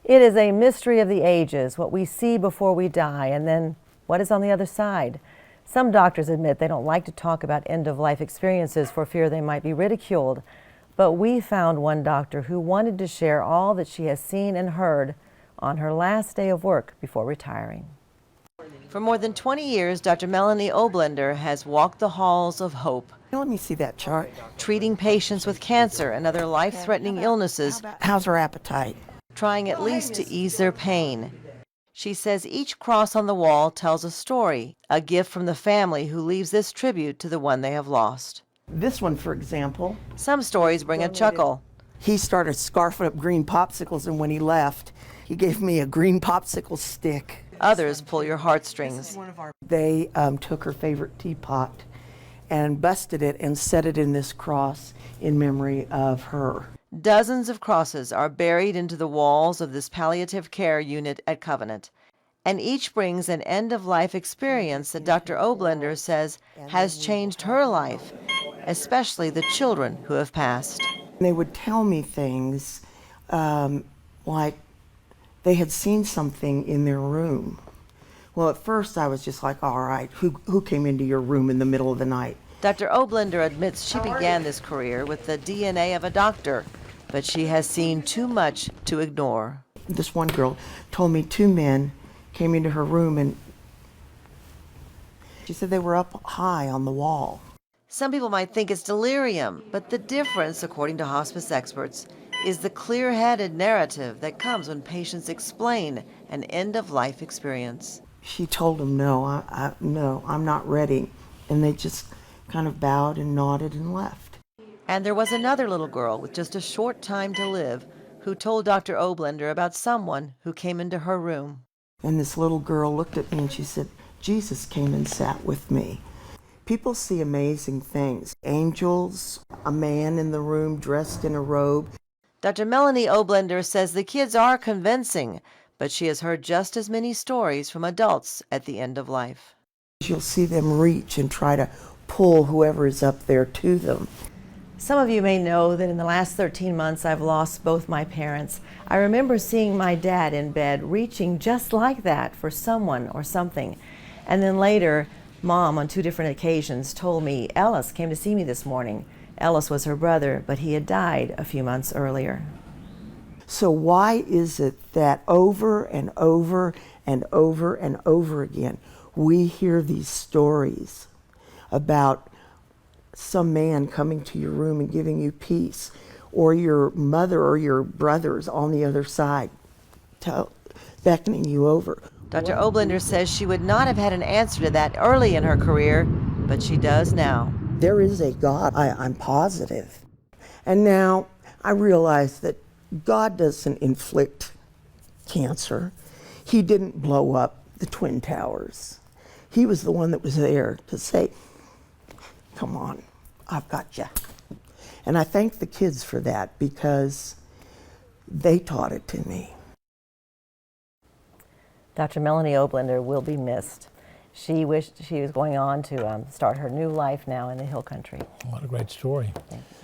It is a mystery of the ages, what we see before we die, and then what is on the other side. Some doctors admit they don't like to talk about end-of-life experiences for fear they might be ridiculed. But we found one doctor who wanted to share all that she has seen and heard on her last day of work before retiring. For more than 20 years, Dr. Melanie Oblender has walked the halls of hope. Let me see that chart. Treating patients with cancer and other life-threatening illnesses. How's her appetite? Trying at least to ease their pain. She says each cross on the wall tells a story, a gift from the family who leaves this tribute to the one they have lost. This one, for example. Some stories bring a chuckle. He started scarfing up green popsicles, and when he left, he gave me a green popsicle stick. Others pull your heartstrings. They took her favorite teapot and busted it and set it in this cross in memory of her. Dozens of crosses are buried into the walls of this palliative care unit at Covenant, and each brings an end-of-life experience that Dr. Oblender says has changed her life, especially the children who have passed. They would tell me things like they had seen something in their room. Well, at first I was just like, all right, who came into your room in the middle of the night? Dr. Oblender admits she began this career with the DNA of a doctor, but she has seen too much to ignore. This one girl told me 2 men came into her room, and she said they were up high on the wall. Some people might think it's delirium, but the difference, according to hospice experts, is the clear-headed narrative that comes when patients explain an end-of-life experience. She told them, no, no, I'm not ready. And they just kind of bowed and nodded and left. And there was another little girl with just a short time to live who told Dr. Oblender about someone who came into her room. And this little girl looked at me and she said, Jesus came and sat with me. People see amazing things. Angels, a man in the room dressed in a robe. Dr. Melanie Oblender says the kids are convincing, but she has heard just as many stories from adults at the end of life. You'll see them reach and try to pull whoever is up there to them. Some of you may know that in the last 13 months I've lost both my parents. I remember seeing my dad in bed reaching just like that for someone or something. And then later, Mom on 2 different occasions told me Ellis came to see me this morning. Ellis was her brother, but he had died a few months earlier. So why is it that over and over and over and over again we hear these stories about some man coming to your room and giving you peace, or your mother or your brothers on the other side beckoning you over? Dr. Oblender says she would not have had an answer to that early in her career, but she does now. There is a God, I'm positive. And now I realize that God doesn't inflict cancer. He didn't blow up the Twin Towers. He was the one that was there to say, come on, I've got you. And I thank the kids for that because they taught it to me. Dr. Melanie Oblender will be missed. She wished she was going on to start her new life now in the Hill Country. What a great story. Thank you.